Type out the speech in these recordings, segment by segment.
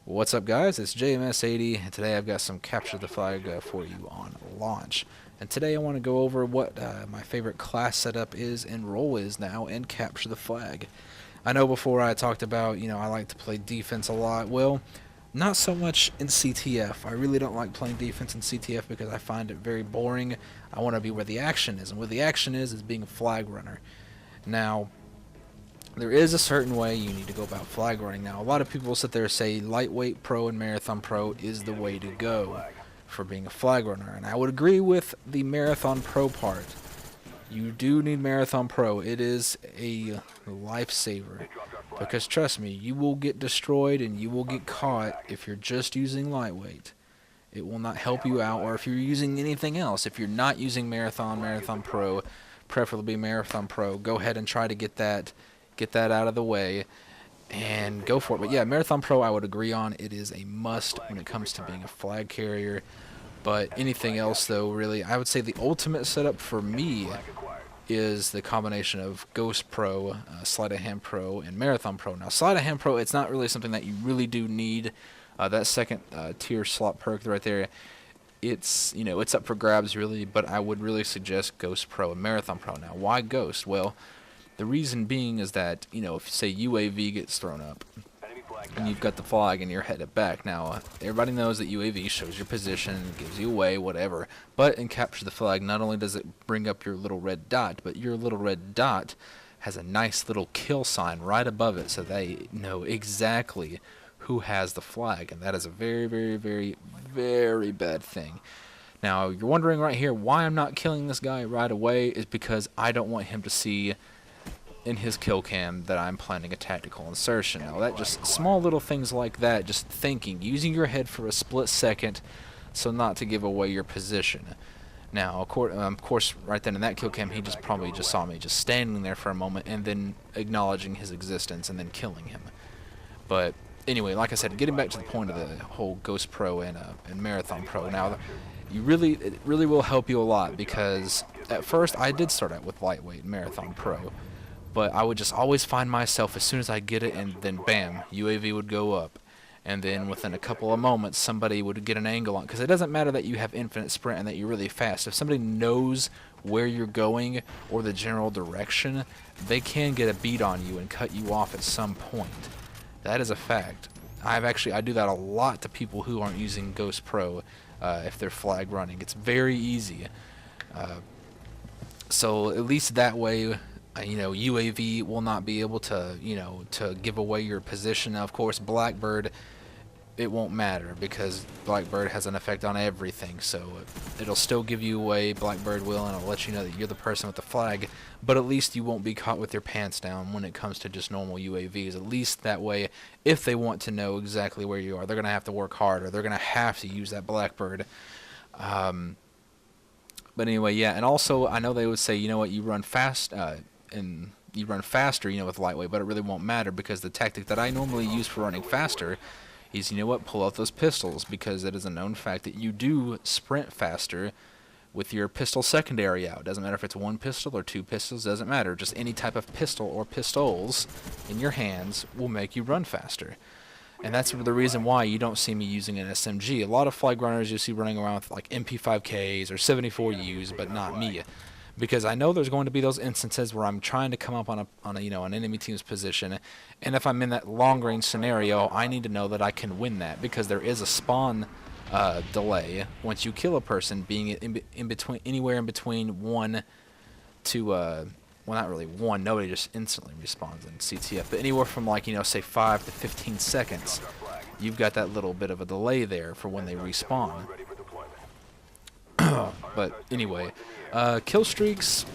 What's up, guys? It's JMS80, and today I've got some Capture the Flag for you on launch. And today I want to go over what my favorite class setup is and role is now in Capture the Flag. I know before I talked about, I like to play defense a lot. Well, not so much in CTF. I really don't like playing defense in CTF because I find it very boring. I want to be where the action is, and where the action is being a flag runner. Now, there is a certain way you need to go about flag running. Now, a lot of people sit there and say lightweight pro and marathon pro is the way to go for being a flag runner, and I would agree with the marathon pro part. You do need marathon pro. It is a lifesaver, because trust me, you will get destroyed and you will get caught if you're just using lightweight. It will not help you out, or if you're using anything else. If you're not using marathon pro, preferably marathon pro, go ahead and try to get that out of the way and go for it. But yeah, marathon pro I would agree on. It is a must when it comes to being a flag carrier. But anything else, though, really, I would say the ultimate setup for me is the combination of Ghost Pro, Sleight of Hand Pro, and Marathon Pro. Now, Sleight of Hand Pro, it's not really something that you really do need. That second tier slot perk right there, it's up for grabs really, but I would really suggest Ghost Pro and Marathon Pro. Now, why Ghost? Well, the reason being is that, if say UAV gets thrown up and you've got the flag and you're headed back. Now, everybody knows that UAV shows your position, gives you away, whatever. But in Capture the Flag, not only does it bring up your little red dot, but your little red dot has a nice little kill sign right above it, so they know exactly who has the flag. And that is a very, very, very, very bad thing. Now, you're wondering right here why I'm not killing this guy right away is because I don't want him to see in his kill cam that I'm planning a tactical insertion. Now, that just small little things like that, just thinking, using your head for a split second so not to give away your position. Now, of course, right then in that kill cam, he probably just saw me just standing there for a moment and then acknowledging his existence and then killing him. But anyway, like I said, getting back to the point of the whole Ghost Pro and Marathon Pro. Now, it really will help you a lot, because at first I did start out with lightweight Marathon Pro. But I would just always find myself, as soon as I get it, and then bam, UAV would go up. And then within a couple of moments, somebody would get an angle on. Because it doesn't matter that you have infinite sprint and that you're really fast. If somebody knows where you're going or the general direction, they can get a beat on you and cut you off at some point. That is a fact. I do that a lot to people who aren't using Ghost Pro if they're flag running. It's very easy. So at least that way, UAV will not be able to, to give away your position. Now, of course, Blackbird, it won't matter because Blackbird has an effect on everything. So it'll still give you away, Blackbird will, and it'll let you know that you're the person with the flag. But at least you won't be caught with your pants down when it comes to just normal UAVs. At least that way, if they want to know exactly where you are, they're going to have to work harder. They're going to have to use that Blackbird. But anyway, yeah. And also, I know they would say, you know what, you run fast, and you run faster, with lightweight, but it really won't matter, because the tactic that I normally use for running faster is, pull out those pistols, because it is a known fact that you do sprint faster with your pistol secondary out. Doesn't matter if it's one pistol or two pistols, doesn't matter. Just any type of pistol or pistols in your hands will make you run faster. And that's the reason why you don't see me using an SMG. A lot of flag runners you see running around with like MP5Ks or 74Us, but not me. Because I know there's going to be those instances where I'm trying to come up on an enemy team's position, and if I'm in that long range scenario, I need to know that I can win that, because there is a spawn delay once you kill a person, being in between, anywhere in between 1 to well, not really 1. Nobody just instantly respawns in CTF, but anywhere from say 5 to 15 seconds, you've got that little bit of a delay there for when they respawn. But anyway, kill streaks,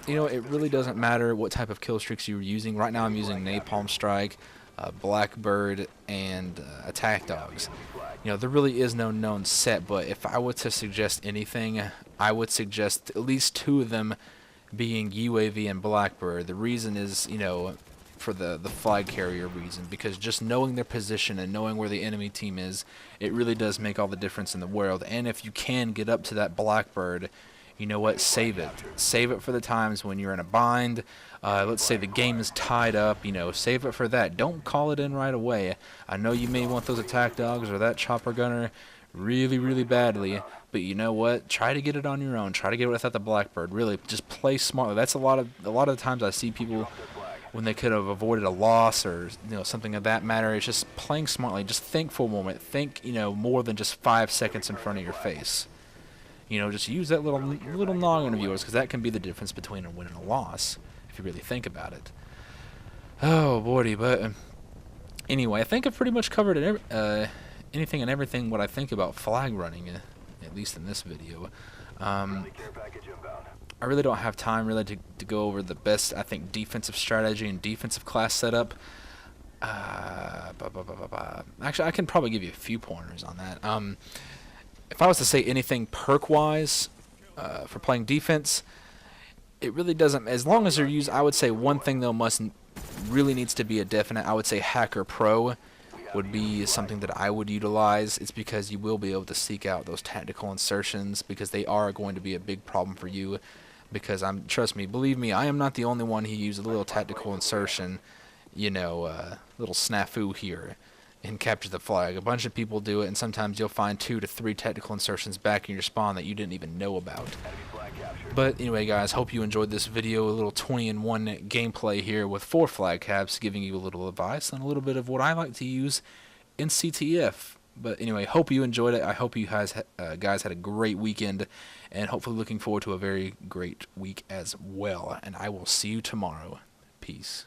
it really doesn't matter what type of kill streaks you're using. Right now I'm using Napalm Strike, Blackbird, and Attack Dogs. There really is no known set, but if I were to suggest anything, I would suggest at least 2 of them being UAV and Blackbird. The reason is, for the flag carrier reason, because just knowing their position and knowing where the enemy team is, it really does make all the difference in the world. And if you can get up to that Blackbird you know what, save it. Save it for the times when you're in a bind. Let's say the game is tied up, you know, save it for that. Don't call it in right away. I know you may want those attack dogs or that chopper gunner really, really badly, but you know what? Try to get it on your own. Try to get it without the Blackbird. Really, just play smartly. That's a lot of the times I see people when they could have avoided a loss or, you know, something of that matter. It's just playing smartly. Just think for a moment. Think, you know, more than just 5 seconds in front of your face. You know, just use that little noggin of yours, because that can be the difference between a win and a loss, if you really think about it. Oh, boy, but anyway, I think I've pretty much covered anything and everything what I think about flag running, at least in this video. I really don't have time really to go over the best, I think, defensive strategy and defensive class setup. Actually, I can probably give you a few pointers on that. If I was to say anything perk-wise for playing defense, it really doesn't. As long as they're used, I would say one thing though really needs to be a definite. I would say Hacker Pro would be something that I would utilize. It's because you will be able to seek out those tactical insertions, because they are going to be a big problem for you. Because trust me, believe me, I am not the only one who used a little tactical insertion, you know, little snafu here and capture the flag. A bunch of people do it, and sometimes you'll find 2 to 3 technical insertions back in your spawn that you didn't even know about. But anyway, guys, hope you enjoyed this video, a little 20-in-1 gameplay here with 4 flag caps, giving you a little advice and a little bit of what I like to use in CTF. But anyway, hope you enjoyed it. I hope you guys had a great weekend, and hopefully looking forward to a very great week as well. And I will see you tomorrow. Peace.